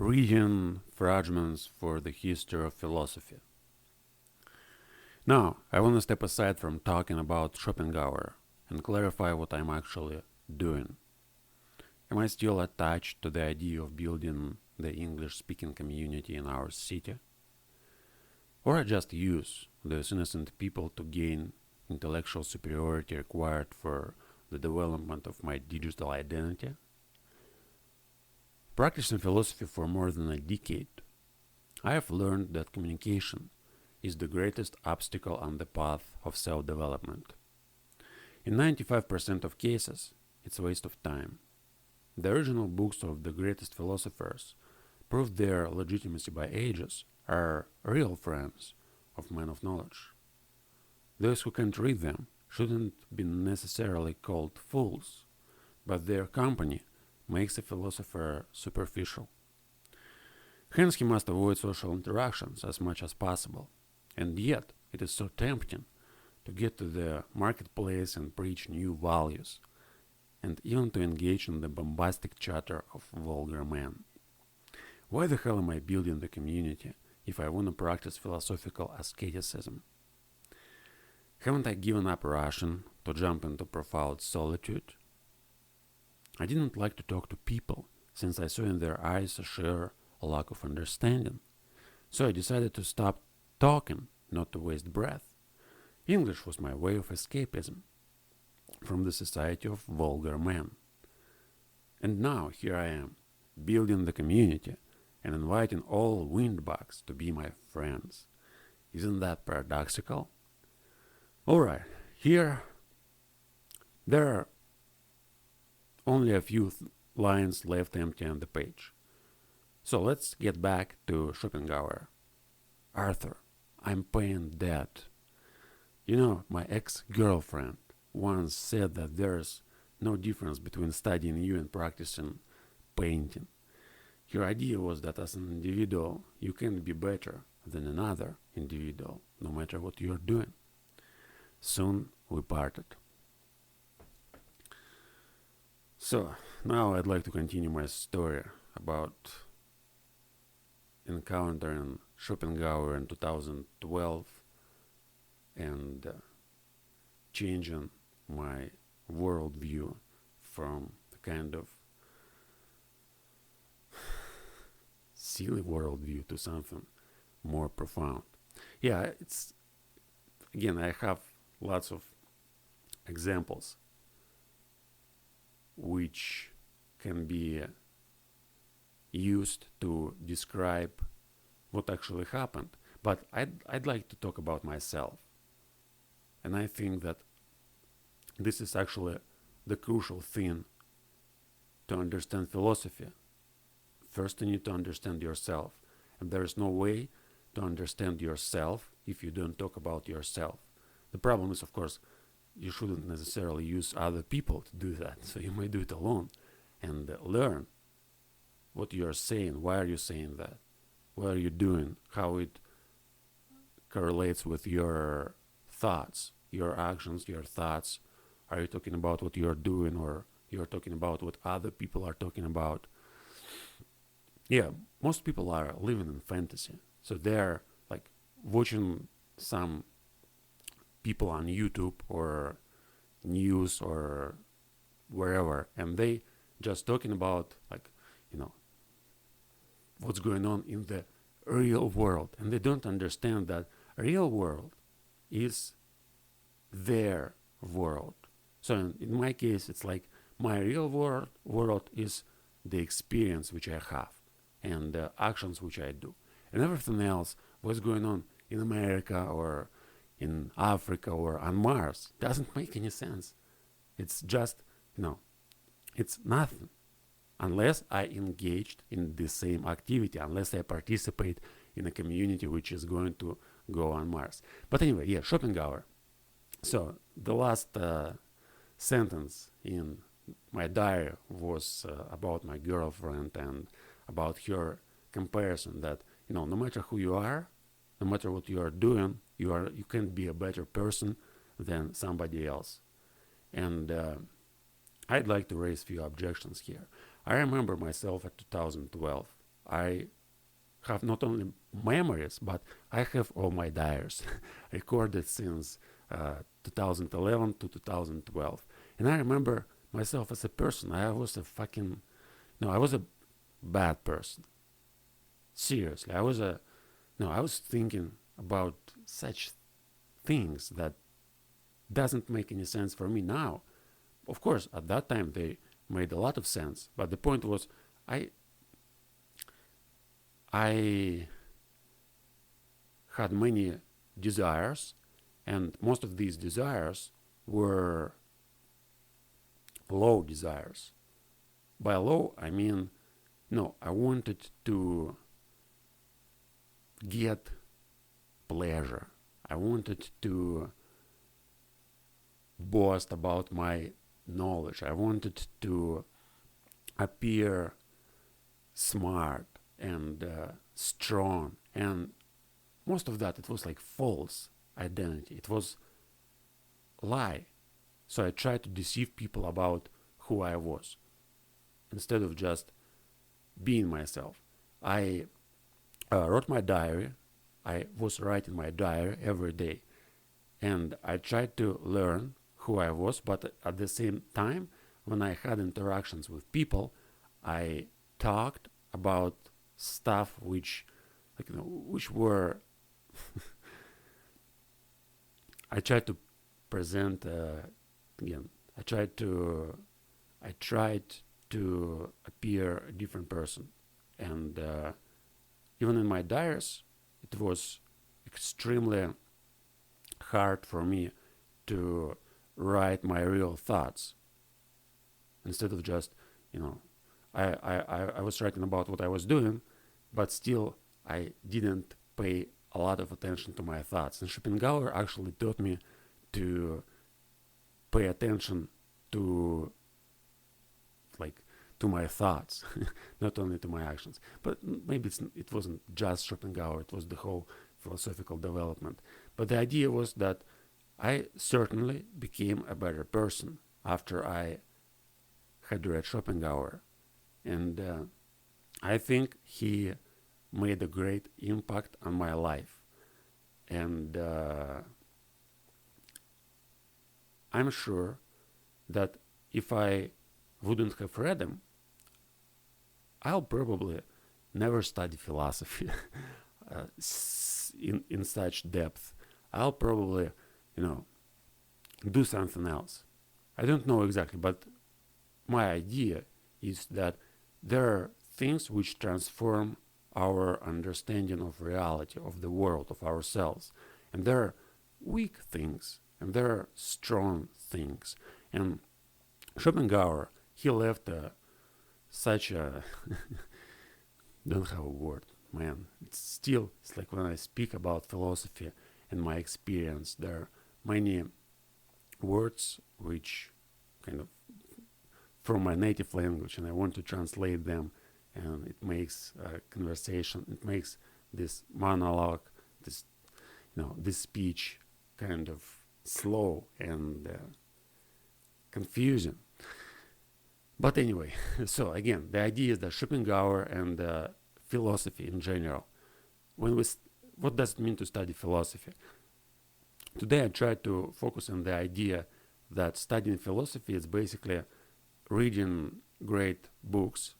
reading Fragments for the history of philosophy. Now, I want to step aside from talking about Schopenhauer and clarify what I'm actually doing. Am I still attached to the idea of building the English-speaking community in our city? Or I just use those innocent people to gain intellectual superiority required for the development of my digital identity? Practicing philosophy for more than a decade, I have learned that communication is the greatest obstacle on the path of self-development. In 95% of cases, it's a waste of time. The original books of the greatest philosophers, proved their legitimacy by ages, are real friends of men of knowledge. Those who can't read them shouldn't be necessarily called fools, but their company makes a philosopher superficial. Hence he must avoid social interactions as much as possible, and yet it is so tempting to get to the marketplace and preach new values, and even to engage in the bombastic chatter of vulgar men. Why the hell am I building the community if I want to practice philosophical asceticism? Haven't I given up Russian to jump into profound solitude? I didn't like to talk to people, since I saw in their eyes a sheer lack of understanding. So I decided to stop talking, not to waste breath. English was my way of escapism from the society of vulgar men. And now here I am, building the community and inviting all windbags to be my friends. Isn't that paradoxical? Alright, here there are only a few lines left empty on the page. So let's get back to Schopenhauer. Arthur, I'm paying debt. You know, my ex-girlfriend once said that there's no difference between studying you and practicing painting. Her idea was that as an individual, you can be better than another individual, no matter what you're doing. Soon we parted. So, now I'd like to continue my story about encountering Schopenhauer in 2012 and changing my worldview from the kind of silly worldview to something more profound. Yeah, again, I have lots of examples which can be used to describe what actually happened. But I'd like to talk about myself. And I think that this is actually the crucial thing to understand philosophy. First, you need to understand yourself. And there is no way to understand yourself if you don't talk about yourself. The problem is, of course, you shouldn't necessarily use other people to do that. So you might do it alone and learn what you are saying, why are you saying that, what are you doing, how it correlates with your thoughts, your actions, your thoughts. Are you talking about what you're doing, or you're talking about what other people are talking about? Yeah, most people are living in fantasy. So they're like watching some people on YouTube or news or wherever, and they just talking about, like, you know, what's going on in the real world, and they don't understand that real world is their world. So in my case, it's like my real world is the experience which I have and the actions which I do, and everything else, what's going on in America or in Africa or on Mars, doesn't make any sense. It's just, it's nothing unless I engaged in the same activity, unless I participate in a community which is going to go on Mars. But anyway, yeah, Schopenhauer. So the last sentence in my diary was about my girlfriend and about her comparison that, no matter who you are, no matter what you are doing, you can't be a better person than somebody else. And I'd like to raise a few objections here. I remember myself at 2012. I have not only memories, but I have all my diaries recorded since 2011 to 2012. And I remember myself as a person. I was a fucking, no, I was a bad person. Seriously, I was thinking about such things that doesn't make any sense for me now. Of course, at that time they made a lot of sense, but the point was, I had many desires, and most of these desires were low desires. By low, I mean, no, I wanted to get pleasure. I wanted to boast about my knowledge. I wanted to appear smart and strong. And most of that, it was like false identity. It was lie. So I tried to deceive people about who I was instead of just being myself. I wrote my diary. I was writing my diary every day. And I tried to learn who I was, but at the same time, when I had interactions with people, I talked about stuff which were I tried to present again. I tried to appear a different person, and even in my diaries, it was extremely hard for me to write my real thoughts instead of just, I was writing about what I was doing, but still I didn't pay a lot of attention to my thoughts. And Schopenhauer actually taught me to pay attention to to my thoughts, not only to my actions. But maybe it wasn't just Schopenhauer, it was the whole philosophical development. But the idea was that I certainly became a better person after I had read Schopenhauer. And I think he made a great impact on my life. And I'm sure that if I wouldn't have read him, I'll probably never study philosophy in such depth. I'll probably, do something else. I don't know exactly, but my idea is that there are things which transform our understanding of reality, of the world, of ourselves. And there are weak things, and there are strong things. And Schopenhauer, he left such a don't have a word, man. It's like when I speak about philosophy and my experience, there are many words which kind of from my native language, and I want to translate them, and it makes conversation, it makes this monologue, this speech kind of slow and confusing. But anyway, so again, the idea is that Schopenhauer and philosophy in general. What does it mean to study philosophy? Today I try to focus on the idea that studying philosophy is basically reading great books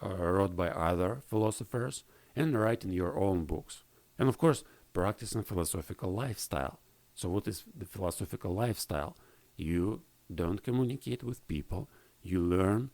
wrote by other philosophers and writing your own books. And of course, practicing philosophical lifestyle. So what is the philosophical lifestyle? You don't communicate with people. You learn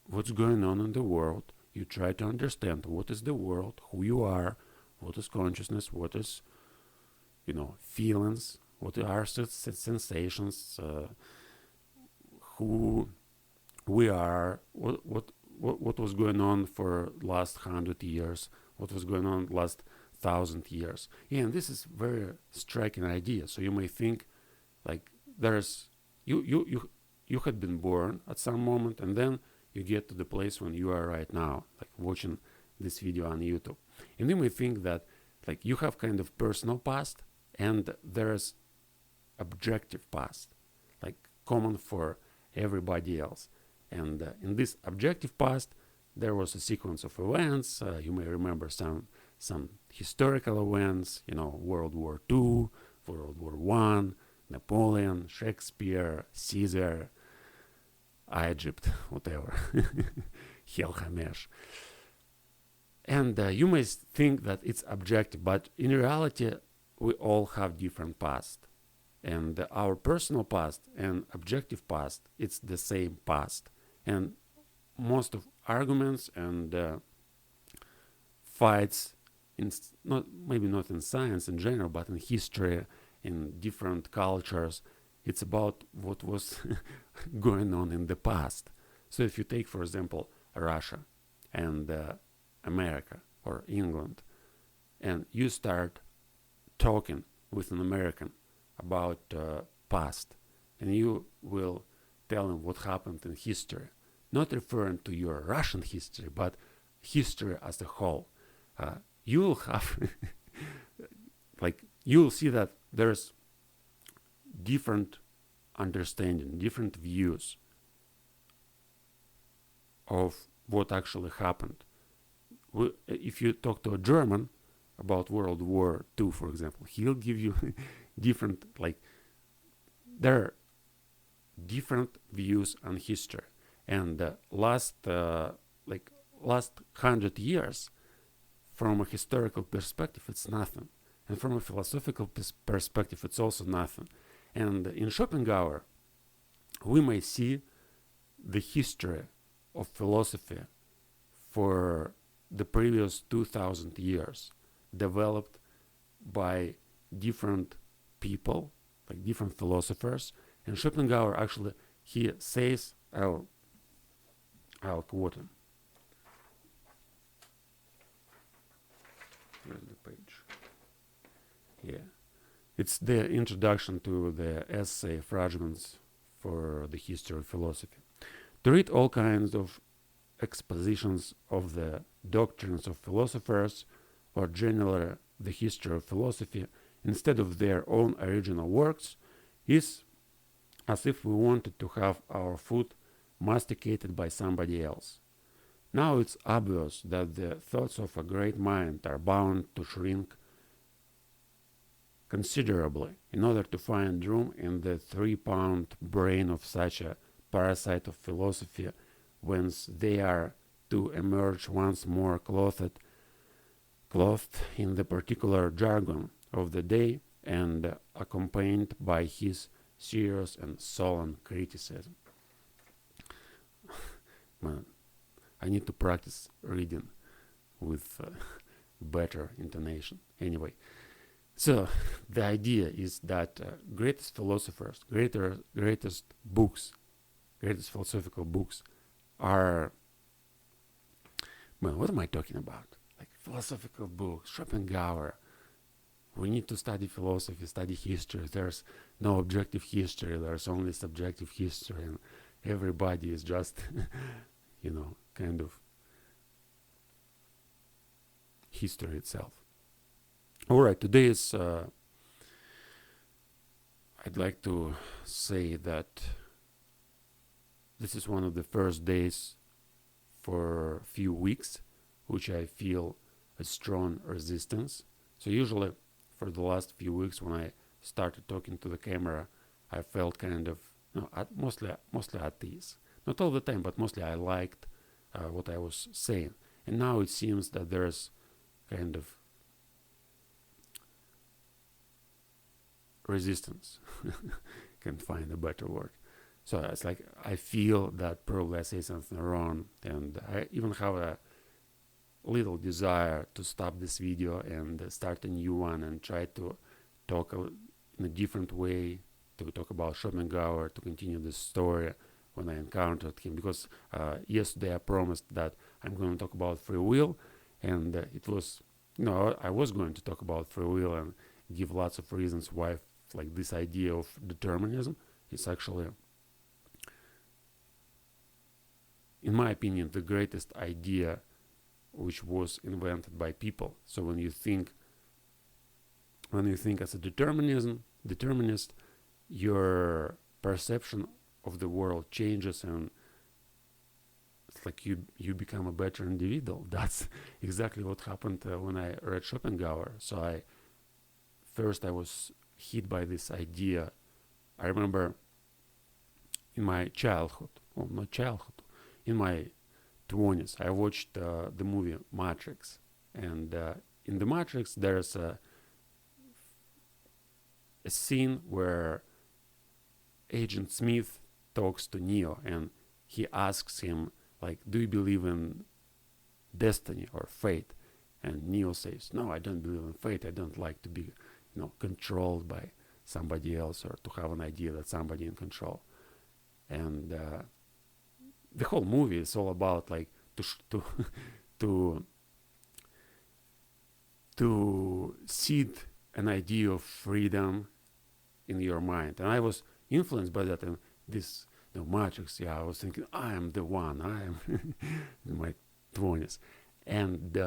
what's going on in the world. You try to understand what is the world, who you are, what is consciousness, what is, feelings, what are sensations, who we are, what was going on for last 100 years, what was going on last 1,000 years. Yeah, and this is very striking idea. So you may think like there's you had been born at some moment, and then you get to the place when you are right now, like watching this video on YouTube. And you may think that like you have kind of personal past and there's objective past, like common for everybody else. And in this objective past, there was a sequence of events. You may remember some historical events, World War II, World War I, Napoleon, Shakespeare, Caesar, Egypt, whatever, Gilgamesh. And you may think that it's objective, but in reality, we all have different past. And our personal past and objective past, it's the same past. And most of arguments and fights, maybe not in science in general, but in history, in different cultures, it's about what was going on in the past. So if you take, for example, Russia and America or England, and you start talking with an American about past, and you will tell him what happened in history, not referring to your Russian history, but history as a whole, you will have, you will see that there's different understanding, different views of what actually happened. If you talk to a German about World War II, for example, he'll give you different, there are different views on history. And last 100 years, from a historical perspective, it's nothing. And from a philosophical perspective, it's also nothing. And in Schopenhauer, we may see the history of philosophy for the previous 2000 years developed by different people, different philosophers. And Schopenhauer actually, he says, I'll quote him. Where's the page? Yeah. It's the introduction to the essay Fragments for the history of philosophy. To read all kinds of expositions of the doctrines of philosophers, or generally the history of philosophy, instead of their own original works, is as if we wanted to have our food masticated by somebody else. Now it's obvious that the thoughts of a great mind are bound to shrink considerably in order to find room in the 3-pound brain of such a parasite of philosophy, whence they are to emerge once more clothed in the particular jargon of the day and accompanied by his serious and solemn criticism. Man, I need to practice reading with better intonation. Anyway, so the idea is that greatest philosophers, greatest books, greatest philosophical books are, what am I talking about? Philosophical books, Schopenhauer. We need to study philosophy, study history. There's no objective history, there's only subjective history, and everybody is just, kind of history itself. All right, today is, I'd like to say that this is one of the first days for a few weeks which I feel a strong resistance. So usually for the last few weeks when I started talking to the camera, I felt kind of, mostly at ease. Not all the time, but mostly I liked what I was saying. And now it seems that there's kind of resistance. Can't find a better word. So it's I feel that probably I say something wrong, and I even have a little desire to stop this video and start a new one and try to talk in a different way, to talk about Schopenhauer, to continue this story when I encountered him. Because yesterday I promised that I'm going to talk about free will, and it was, I was going to talk about free will and give lots of reasons why, this idea of determinism is actually, in my opinion, the greatest idea which was invented by people. So when you think as a determinist, your perception of the world changes, and it's like you become a better individual. That's exactly what happened when I read Schopenhauer. So I was hit by this idea. I remember in my childhood, well, not childhood, in my 20s, I watched the movie Matrix. And in the Matrix, there's a scene where Agent Smith talks to Neo, and he asks him, like, do you believe in destiny or fate? And Neo says, no, I don't believe in fate. I don't like to be, controlled by somebody else, or to have an idea that somebody in control. And the whole movie is all about like to seed an idea of freedom in your mind. And I was influenced by that. And this Matrix, I was thinking, I am the one. I am in my 20s. And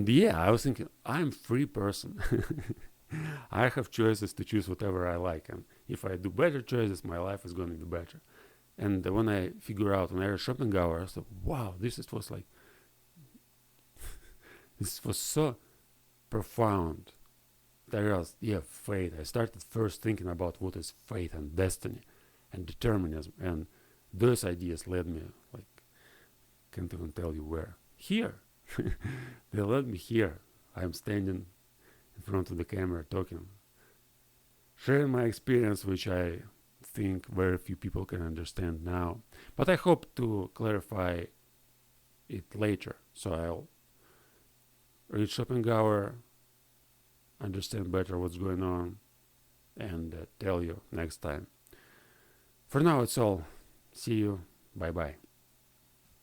yeah, I was thinking, I'm a free person. I have choices to choose whatever I like. And if I do better choices, my life is going to be better. And when I figure out, when I read Schopenhauer, I thought, wow, this was so profound. I realized, fate. I started first thinking about what is fate and destiny and determinism. And those ideas led me, like, can't even tell you where. Here. They led me here. I'm standing in front of the camera talking, sharing my experience, which I think very few people can understand now. But I hope to clarify it later. So I'll read Schopenhauer, understand better what's going on, and tell you next time. For now, it's all. See you. Bye-bye.